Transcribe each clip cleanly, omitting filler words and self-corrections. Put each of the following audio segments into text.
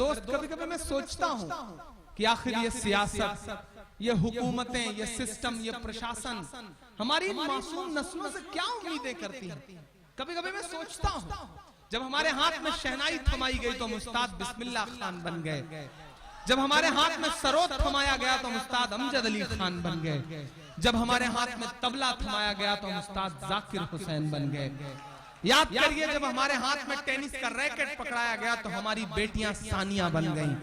दोस्त, कभी कभी मैं सोचता हूँ कि आखिर ये सियासत, ये हुकूमतें, ये सिस्टम, ये प्रशासन हमारी मासूम नस्लों से क्या उम्मीदें करती हैं। कभी कभी मैं सोचता हूँ, जब हमारे हाथ में शहनाई थमाई गई तो हम उस्ताद बिस्मिल्लाह खान बन गए। जब हमारे हाथ में सरोद थमाया गया तो हम उस्ताद अमजद अली खान बन गए। जब हमारे हाथ में तबला थमाया गया तो हम उस्ताद जाकिर हुसैन बन गए। याद करिए, जब हमारे हाथ में टेनिस का रैकेट पकड़ाया गया तो हमारी बेटियां सानिया बन गईं।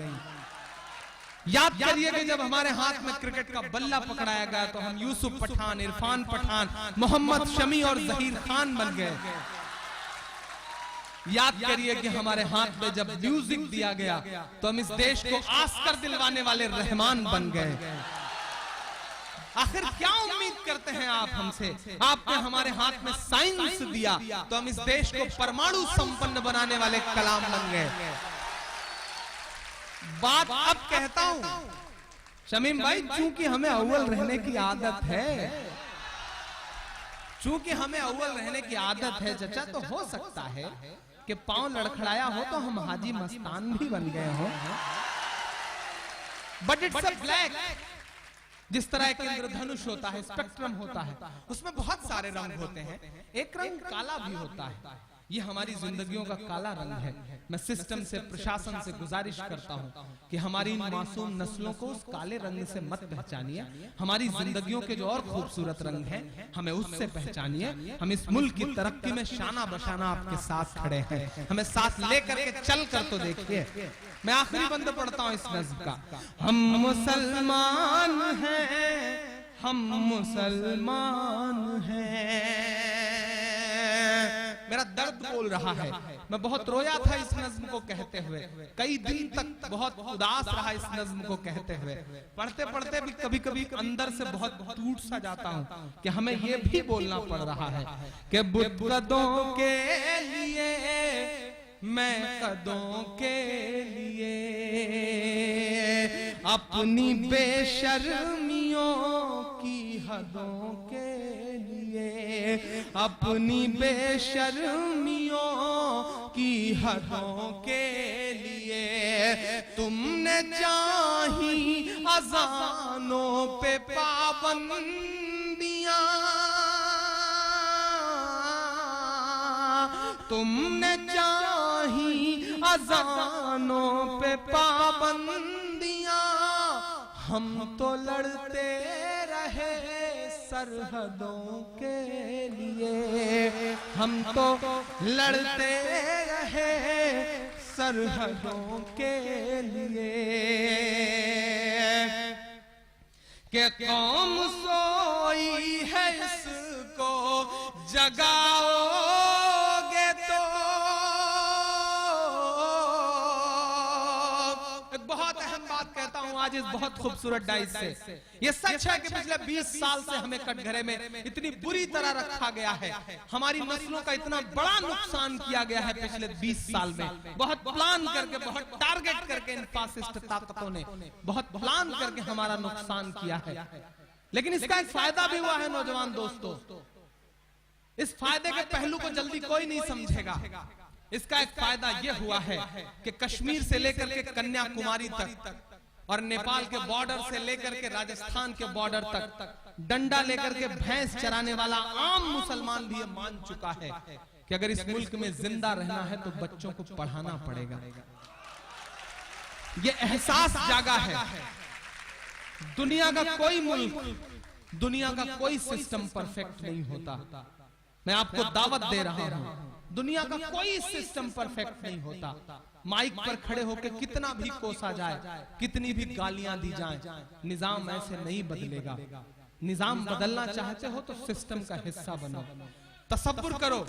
याद करिए कि जब हमारे हाथ में क्रिकेट का बल्ला पकड़ाया गया तो हम यूसुफ पठान, इरफान पठान, मोहम्मद शमी और जहीर खान बन गए। याद करिए कि हमारे हाथ में जब म्यूजिक दिया गया तो हम इस देश को आस्कर दिलवाने वाले रहमान बन गए। आखिर क्या उम्मीद करते हैं आप हमसे? आपने हमारे हाथ में साइंस दिया तो हम इस देश को परमाणु संपन्न बनाने वाले कलाम बन गए। बात अब कहता हूं शमीम भाई, चूंकि हमें अव्वल रहने की आदत है, चूंकि हमें अव्वल रहने की आदत है चचा, तो हो सकता है कि पांव लड़खड़ाया हो तो हम हाजी मस्तान भी बन गए हो। बट इट्स अ ब्लैक, जिस तरह एक इंद्रधनुष होता है, स्पेक्ट्रम होता है, उसमें बहुत सारे रंग होते हैं। एक रंग काला भी होता है। ये हमारी जिंदगियों का काला रंग है। मैं सिस्टम से, प्रशासन से गुजारिश करता हूं कि हमारी मासूम नस्लों को उस काले रंग से मत पहचानिए। हमारी जिंदगियों के जो और खूबसूरत रंग हैं, हमें उससे पहचानिए। हम इस मुल्क की तरक्की में शाना बशाना आपके साथ खड़े हैं। हमें साथ लेकर के चल कर तो देखिए। मैं आखिरी बंद पढ़ता हूं इस नज़्म का। हम मुसलमान हैं, हम मुसलमान हैं। मेरा दर्द बोल रहा है। मैं बहुत रोया था इस नज़्म को कहते हुए, कई दिन तक बहुत उदास रहा इस नज़्म को कहते हुए। पढ़ते पढ़ते भी कभी कभी अंदर से बहुत टूट सा जाता हूँ कि हमें ये भी बोलना पड़ रहा है कि बुद्दों के लिए, मैं कदों के लिए, अपनी बेशर्मियों की हदों के लिए, अपनी बेशर्मियों की हदों के लिए, तुमने चाही अज़ानों पे पाबंदियां, तुमने चाही अज़ानों पे पाबंदियां, हम तो लड़ते रहे सरहदों के लिए, हम तो लड़ते रहे सरहदों के लिए। कि कौम सोई है इसको जगाओगे तो। एक बहुत अहम बात कहता हूं आज इस बहुत खूबसूरत डाइस से। ये सच है कि पिछले 20 साल से हमें कटघरे में इतनी बुरी तरह रखा गया है। हमारी नस्लों का इतना बड़ा नुकसान किया गया है पिछले 20 साल में। बहुत प्लान करके, बहुत टारगेट करके इन फासिस्ट ताकतों ने बहुत प्लान करके हमारा नुकसान किया है। लेकिन इसका एक फायदा भी हुआ है नौजवान दोस्तों। इस फायदे के पहलू को जल्दी कोई नहीं समझेगा। इसका एक फायदा यह हुआ है कि कश्मीर से लेकर के कन्याकुमारी तक और नेपाल के बॉर्डर से लेकर के राजस्थान के बॉर्डर तक डंडा लेकर के भैंस चराने वाला आम मुसलमान भी ये मान चुका है कि अगर इस मुल्क में जिंदा रहना है तो बच्चों को पढ़ाना पड़ेगा। ये एहसास जागा है। दुनिया का कोई मुल्क, दुनिया का कोई सिस्टम परफेक्ट नहीं होता। मैं आपको दावत दे रहा हूं, दुनिया का कोई सिस्टम परफेक्ट नहीं होता। माइक पर खड़े होकर कितना भी कोसा जाए, कितनी भी गालियां दी जाएं, निजाम ऐसे नहीं बदलेगा। निजाम बदलना चाहते हो तो सिस्टम का हिस्सा बनो। तसव्वुर करो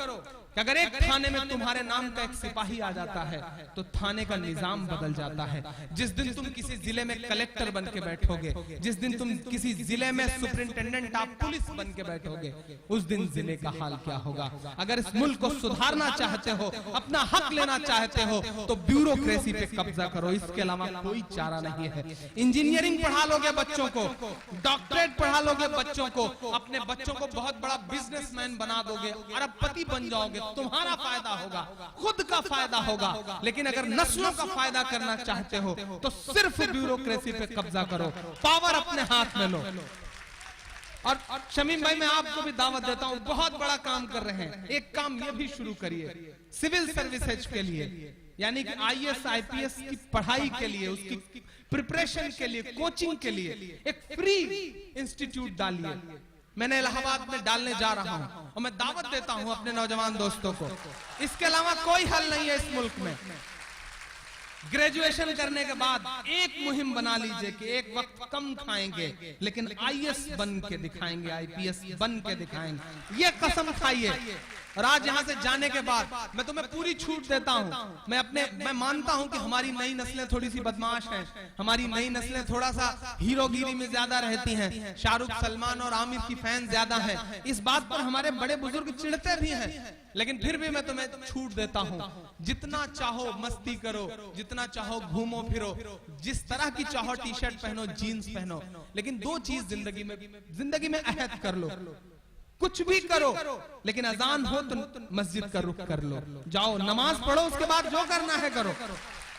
कि अगर एक थाने में तुम्हारे नाम का एक सिपाही आ जाता है तो थाने का निजाम बदल जाता है। जिस दिन तुम किसी जिले में कलेक्टर बन के बैठोगे, जिस दिन तुम किसी जिले में सुपरिंटेंडेंट ऑफ पुलिस बन के बैठोगे, उस दिन जिले का हाल क्या होगा। अगर इस मुल्क को सुधारना चाहते हो, अपना हक लेना चाहते हो तो ब्यूरोक्रेसी पे कब्जा करो। इसके अलावा कोई चारा नहीं है। इंजीनियरिंग पढ़ा लोगे बच्चों को, डॉक्टरेट पढ़ा लोगे बच्चों को, अपने बच्चों को बहुत बड़ा बिजनेसमैन बना दोगे, अरबपति बन जाओगे, तुम्हारा फायदा होगा, खुद का फायदा होगा। लेकिन अगर नस्लों का फायदा करना चाहते हो तो सिर्फ ब्यूरोक्रेसी पे कब्जा करो, पावर अपने हाथ में लो। और शमीम भाई, मैं आपको भी दावत देता हूं, बहुत बड़ा काम कर रहे हैं। एक काम ये भी शुरू करिए सिविल सर्विसेज के लिए, यानी कि IAS IPS की पढ़ाई के लिए, उसकी प्रिपरेशन के लिए, कोचिंग के लिए एक फ्री इंस्टीट्यूट डालिए। मैंने इलाहाबाद में डालने जा रहा हूं और मैं दावत देता हूं अपने नौजवान दोस्तों को। इसके अलावा कोई हल नहीं है इस मुल्क में। ग्रेजुएशन करने के बाद एक मुहिम बना लीजिए कि एक वक्त कम खाएंगे लेकिन IAS बन के दिखाएंगे, IPS बन के दिखाएंगे, ये कसम खाइए। और आज यहाँ से जाने के बाद मैं तुम्हें पूरी छूट देता हूँ। मैं मानता हूँ कि हमारी नई नस्लें थोड़ी सी बदमाश हैं, हमारी नई नस्लें थोड़ा सा हीरोगिरी में ज्यादा रहती हैं, शाहरुख, सलमान और आमिर की फैन ज्यादा हैं। इस बात पर हमारे बड़े बुजुर्ग चिढ़ते भी हैं, लेकिन फिर भी मैं तुम्हें छूट देता हूँ। जितना चाहो मस्ती करो, जितना चाहो घूमो फिरो, जिस तरह की चाहो टी शर्ट पहनो, जीन्स पहनो, लेकिन दो चीज जिंदगी में अहद कर लो, कुछ भी करो लेकिन अजान हो तो मस्जिद का रुख कर लो, जाओ नमाज पढ़ो, उसके बाद जो करना है करो,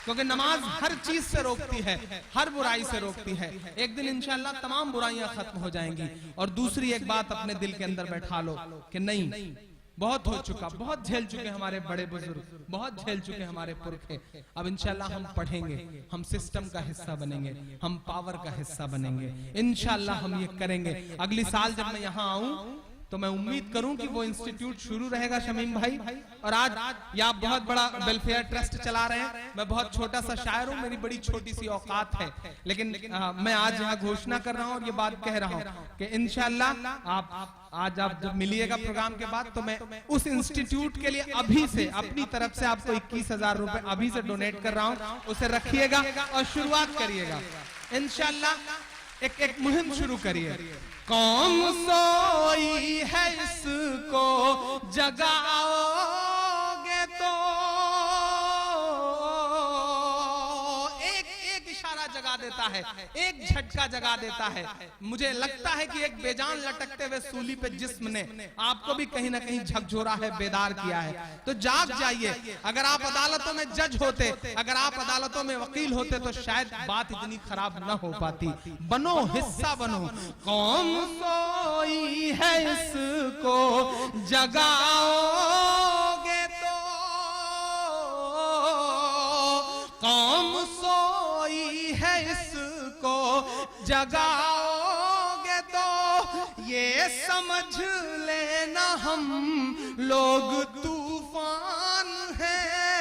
क्योंकि नमाज हर चीज से रोकती है, हर बुराई से रोकती है। एक दिन इंशाअल्लाह तमाम बुराइयां खत्म हो जाएंगी। और दूसरी एक बात अपने दिल के अंदर बैठा लो कि नहीं, बहुत हो चुका, बहुत झेल चुके हमारे बड़े बुजुर्ग, बहुत झेल चुके हमारे पुरखे। अब इंशाल्लाह हम पढ़ेंगे, हम सिस्टम का हिस्सा बनेंगे, हम पावर का हिस्सा बनेंगे, इंशाल्लाह हम ये करेंगे। अगली साल जब मैं यहाँ आऊं तो मैं उम्मीद करूं कि वो इंस्टीट्यूट शुरू रहेगा शमीम भाई। और आज ये आप बहुत बड़ा वेलफेयर ट्रस्ट चला रहे हैं। मैं बहुत छोटा सा शायर हूं, मेरी बड़ी छोटी सी औकात है, लेकिन मैं आज यहाँ घोषणा कर रहा हूं और ये बात कह रहा हूं कि इंशाल्लाह आज आप जब मिलिएगा प्रोग्राम के बाद तो मैं उस इंस्टीट्यूट के लिए अभी से अपनी तरफ से आपको 21,000 रुपए अभी से डोनेट कर रहा हूं, उसे रखिएगा और शुरुआत करिएगा इंशाल्लाह। एक मुहिम शुरू करिए। कौम सोई है इसको जगाओगे तो एक इशारा जगा देता है, एक झटका जगा देता है। मुझे लगता है कि एक बेजान लटकते हुए सूली पे जिस्म ने आपको भी कहीं ना कहीं झकझोरा है, बेदार किया है। तो जाग जाइए। अगर आप अदालतों में जज होते, अगर आप अदालतों में वकील होते तो शायद बात इतनी खराब न हो पाती। बनो, हिस्सा बनो। कौम सोई है इसको जगाओगे तो, कौम सोई है इसको जगाओगे तो, ये समझ लेना हम लोग तूफान हैं,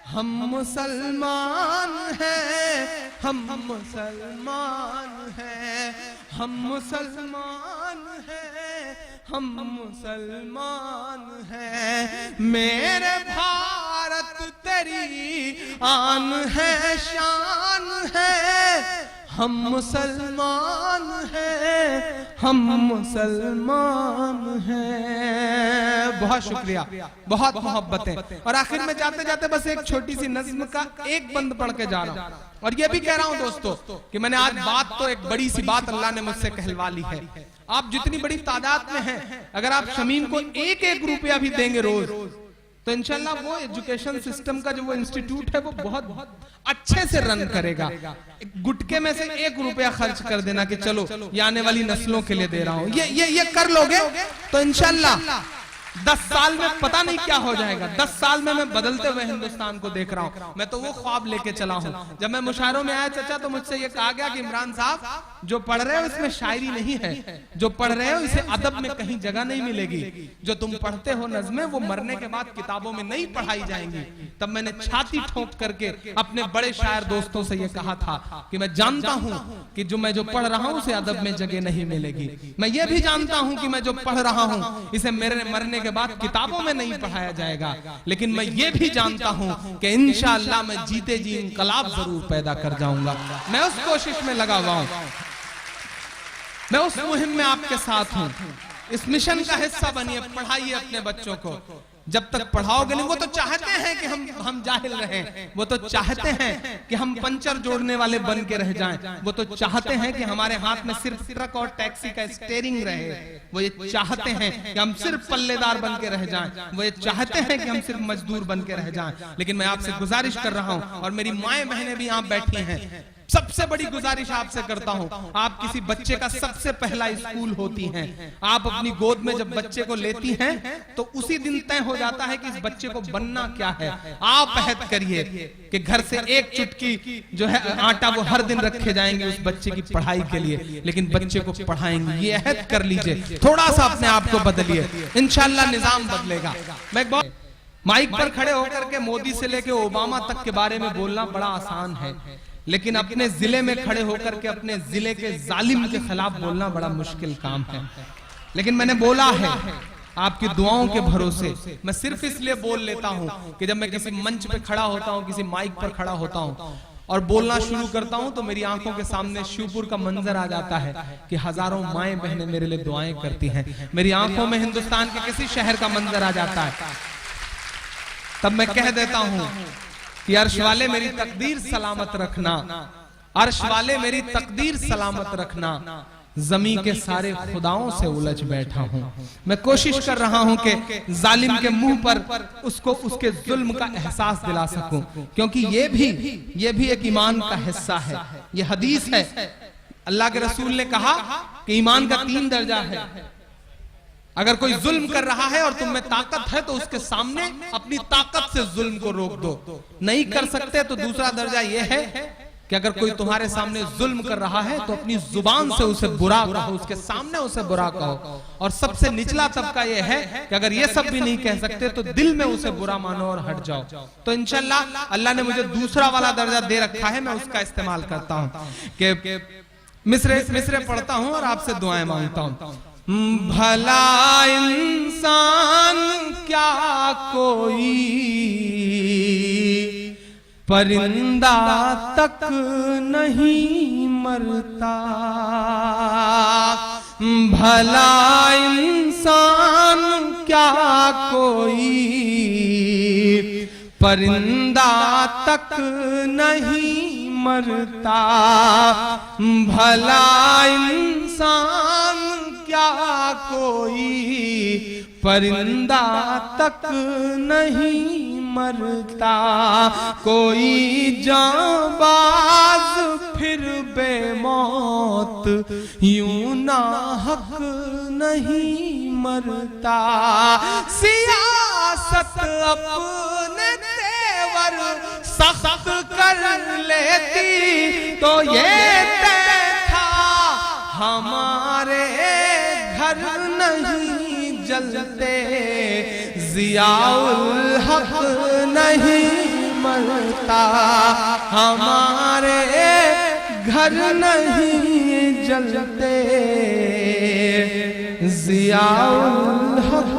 हम मुसलमान हैं, हम मुसलमान हैं, हम मुसलमान हैं, हम मुसलमान हैं। मेरे भारत तेरी आन है, शान है, हम मुसलमान हैं, हम मुसलमान हैं। बहुत शुक्रिया, बहुत मोहब्बतें। और आखिर में जाते जाते बस एक छोटी सी नज्म का एक बंद पढ़ के जा रहा हूं। और ये भी कह रहा हूं दोस्तों कि मैंने आज बात तो एक बड़ी सी बात अल्लाह ने मुझसे कहलवा ली है। आप जितनी बड़ी तादाद में हैं, अगर आप शमीम को एक एक रुपया भी देंगे रोज, तो इंशाल्लाह वो एजुकेशन सिस्टम का जो वो इंस्टीट्यूट है वो बहुत अच्छे से रन करेगा। गुटके में से 1 रुपया खर्च कर देना कि चलो ये आने वाली नस्लों के लिए दे रहा हूं, ये कर लोगे तो इंशाल्लाह 10 साल में पता नहीं क्या हो जाएगा। 10 साल में मैं बदलते हुए हिंदुस्तान को देख रहा हूं। मैं तो वो ख्वाब लेके चला हूं। जब मैं मुशायरों में आया चाचा तो मुझसे ये कहा गया कि इमरान साहब जो पढ़ रहे हो इसमें शायरी नहीं है, जो पढ़ रहे हो इसे अदब में कहीं जगह नहीं मिलेगी। जो तुम पढ़ते हो नज़्में वो मरने के बाद किताबों में नहीं पढ़ाई जाएंगी। तब मैंने छाती ठोक करके अपने बड़े शायर दोस्तों से ये कहा था कि मैं जानता हूं कि जो मैं पढ़ रहा हूं उसे अदब में जगह नहीं मिलेगी। मैं ये भी जानता हूं कि मैं जो पढ़ रहा हूं इसे मेरे मरने के बाद किताबों में नहीं पढ़ाया जाएगा। लेकिन मैं ये भी जानता हूं कि इंशाअल्लाह मैं जीते जी इंकलाब जरूर पैदा कर जाऊंगा। मैं उस कोशिश में लगा हुआ हूं, मैं उस मुहिम में आपके साथ हूं। इस मिशन का हिस्सा बनिए, पढ़ाइए अपने बच्चों को। जब तक पढ़ाओगे नहीं। वो तो चाहते हैं कि हम जाहिल रहें, वो तो चाहते हैं कि हम पंचर जोड़ने वाले बन के रह जाएं, वो तो चाहते हैं कि हमारे हाथ में सिर्फ ट्रक और टैक्सी का स्टीयरिंग रहे, वो ये चाहते हैं कि हम सिर्फ पल्लेदार बन के रह जाएं, वो ये चाहते हैं कि हम सिर्फ मजदूर बन के रह जाएं। लेकिन मैं आपसे गुजारिश कर रहा हूं, और मेरी माएं बहनें भी यहाँ बैठी हैं, सबसे बड़ी गुजारिश आपसे करता हूं, आप किसी बच्चे का सबसे पहला स्कूल होती हैं। आप अपनी गोद में जब बच्चे को लेती हैं तो उसी दिन तय हो जाता है कि इस बच्चे को बनना क्या है। आप अहद करिए कि घर से एक चुटकी जो है आटा वो हर दिन रखे जाएंगे उस बच्चे की पढ़ाई के लिए, लेकिन बच्चे को पढ़ाएंगे। ये अहद कर लीजिए, थोड़ा सा अपने आप को बदलिए, इंशाल्लाह निजाम बदलेगा। मैं बहुत माइक पर खड़े होकर के मोदी से लेके ओबामा तक के बारे में बोलना बड़ा आसान है, लेकिन अपने जिले में खड़े होकर के अपने जिले के जालिम के खिलाफ बोलना बड़ा मुश्किल काम है। लेकिन मैंने बोला है आपकी दुआओं के भरोसे, मैं सिर्फ इसलिए बोल लेता हूं कि जब मैं किसी मंच पे खड़ा होता हूं, किसी माइक पर खड़ा होता हूं और बोलना शुरू करता हूं, तो मेरी आंखों के सामने शिवपुर का मंजर आ जाता है कि हजारों माएं बहनें मेरे लिए दुआएं करती हैं। मेरी आंखों में हिंदुस्तान के किसी शहर का मंजर आ जाता है, तब मैं कह देता हूं कि अर्श वाले मेरी तकदीर सलामत रखना, अर्श वाले मेरी तकदीर सलामत रखना, जमीन के सारे खुदाओं से उलझ बैठा हूं। मैं कोशिश कर रहा हूं कि जालिम के मुंह पर उसको उसके जुल्म का एहसास दिला सकूं, क्योंकि ये भी एक ईमान का हिस्सा है। ये हदीस है, अल्लाह के रसूल ने कहा कि ईमान का 3 दर्जा है। अगर कोई जुल्म कर रहा है और तुम में ताकत है तो उसके सामने अपनी ताकत से जुल्म को रोक दो। नहीं कर सकते तो दूसरा दर्जा यह है कि अगर कोई तुम्हारे सामने जुल्म कर रहा है तो अपनी जुबान से उसे बुरा कहो, उसके सामने उसे बुरा कहो। और सबसे निचला तबका यह है कि अगर ये सब भी नहीं कह सकते तो दिल में उसे बुरा मानो और हट जाओ। तो इंशाल्लाह अल्लाह ने मुझे दूसरा वाला दर्जा दे रखा है, मैं उसका इस्तेमाल करता हूं कि मिसरे पढ़ता हूं और आपसे दुआएं मांगता हूं। भला इंसान क्या कोई परिंदा तक नहीं मरता, भला इंसान क्या कोई परिंदा तक नहीं मरता, भला इंसान क्या कोई परिंदा तक नहीं मरता, कोई जांबाज फिर बेमौत यूं नाहक नहीं मरता, सियासत अपने तेवर सख्त कर लेती तो ये तय था हमारे घर नहीं जलते, जियाउल हक नहीं मरता, हमारे घर नहीं जलते, जियाउल हक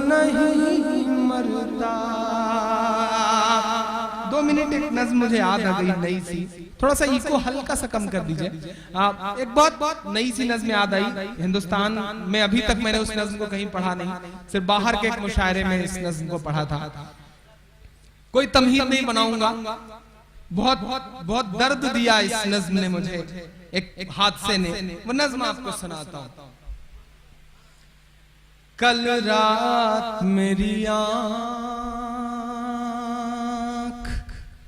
नहीं मरता। 2 मिनट एक नज़्म मुझे याद आ गई नई सी, थोड़ा सा इको हल्का सा कम कर दीजिए। एक बहुत नई सी नज़्म याद आई, हिंदुस्तान में अभी तक मैंने उस नज़्म को कहीं पढ़ा नहीं, सिर्फ बाहर के एक मुशायरे में इस नज़्म को पढ़ा था। कोई तमहीद नहीं बनाऊंगा, बहुत दर्द दिया इस नज़्म ने मुझे, एक हादसे ने। वो नज़्म आपको सुनाता हूं। कल रात मेरी आँख,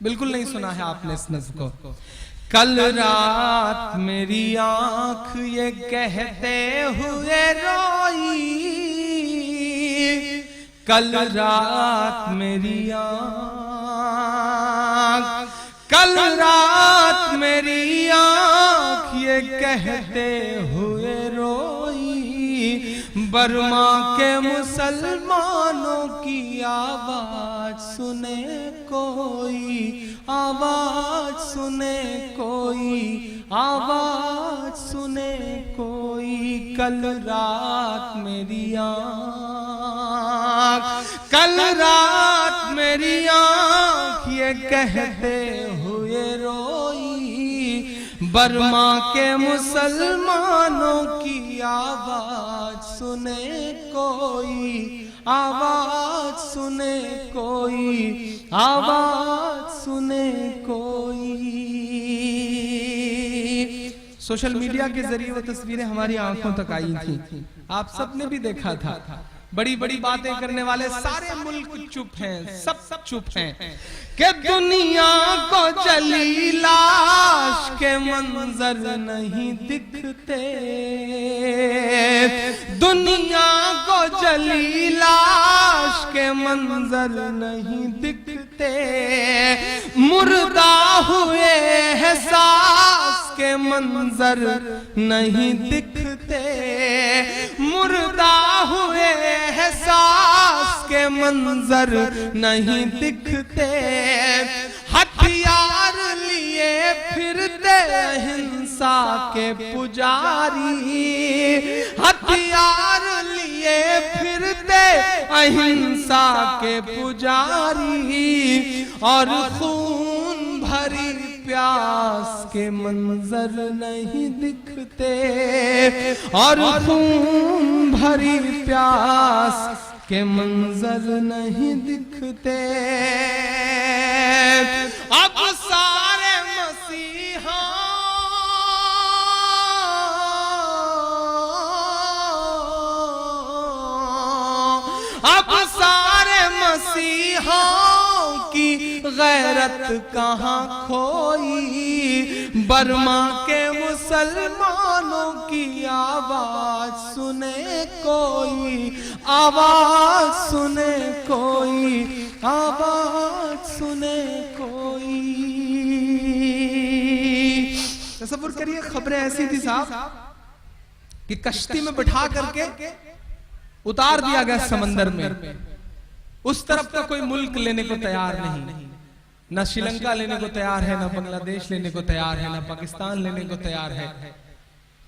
बिल्कुल नहीं सुना है आपने इस नज़्म को। कल रात मेरी आँख ये कहते हुए रोई, कल रात मेरी आँख, कल रात मेरी आँख ये कहते हुए रोई, बर्मा के मुसलमानों की आवाज सुने कोई, आवाज सुने कोई, आवाज सुने कोई, कल रात मेरी आँख, कल रात मेरी आँख ये कहते हुए रोई, बर्मा के मुसलमानों की आवाज सुने कोई, आवाज सुने कोई, आवाज सुने कोई। सोशल मीडिया के जरिए वो तस्वीरें हमारी आंखों तक आई थी, आप सबने भी देखा था। बड़ी बड़ी बातें करने वाले सारे मुल्क चुप हैं, सब चुप हैं कि दुनिया को जली लाश के मंजर नहीं दिखते, दुनिया को जली लाश के मंजर नहीं दिखते, मुर्दा हुए हैं सांस के मंजर नहीं दिखते, मुर्दा हुए हैं सांस के मंजर नहीं दिखते, हथियार लिए फिरते हिंसा के पुजारी, हथियार लिए फिरते अहिंसा के पुजारी, और खून भरी प्यास के मंजर नहीं दिखते, और खून भरी प्यास के मंजर नहीं दिखते। अब सारे मसीहा अब सारे मसीहाओं की गैरत कहाँ खोई, बर्मा के मुसलमानों की आवाज सुने कोई, आवाज सुने कोई, आवाज सुने कोई। तसव्वुर करिए, खबरें ऐसी थी साहब कि कश्ती में बिठा करके उतार दिया गया समंदर में, उस तरफ का कोई मुल्क लेने को तैयार नहीं, ना श्रीलंका लेने को तैयार है, ना बांग्लादेश लेने को तैयार है, ना पाकिस्तान लेने को तैयार है,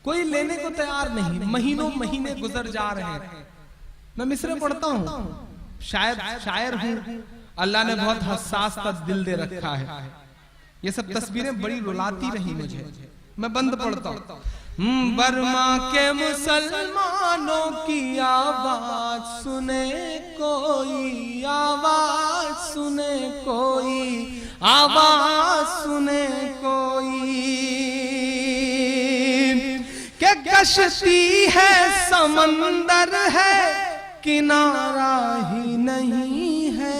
कोई लेने को तैयार नहीं। महीनों महीने गुजर जा रहे हैं। मैं मिसरे पढ़ता हूँ, शायद शायर हूँ, अल्लाह ने बहुत हसास दिल दे रखा है। ये सब तस्वीरें बड़ी रुलाती रही मुझे। मैं बंद पढ़ता हूँ। बर्मा के मुसलमानों की आवाज सुने कोई, आवाज सुने कोई, आवाज सुने कोई, क्या कश्ती है समंदर है किनारा ही नहीं है,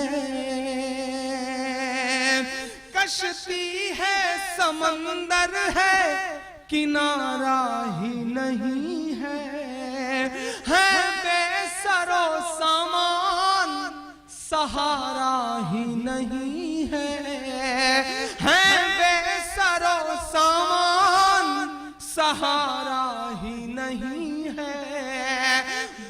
कश्ती है समंदर है किनारा ही नहीं है बेसरो सामान सहारा ही नहीं है बेसरो सामान सहारा ही नहीं है।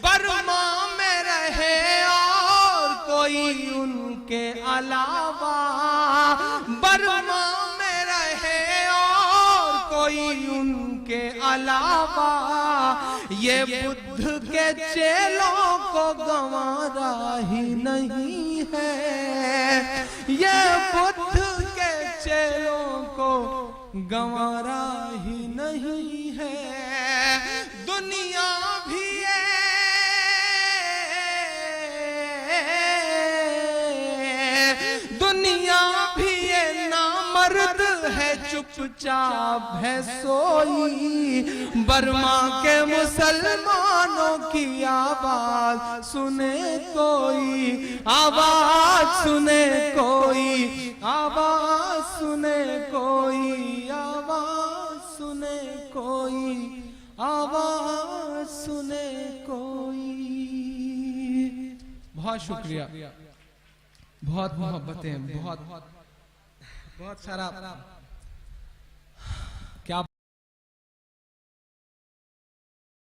बर्मा में रहे और कोई उनके अलावा, बर्मा में रहे और कोई उनके अलावा, ये बुद्ध के चेलों को गंवारा ही नहीं है, ये बुद्ध के चेलों को गंवारा ही नहीं है। दुनिया भी दुनिया भी ये नामर्द है, चुपचाप है सोई। बर्मा के मुसलमानों की आवाज सुने कोई, आवाज सुने कोई, आवाज सुने कोई, आवाज सुने कोई, आवाज सुने कोई। बहुत शुक्रिया, बहुत मोहब्बतें, बहुत सारा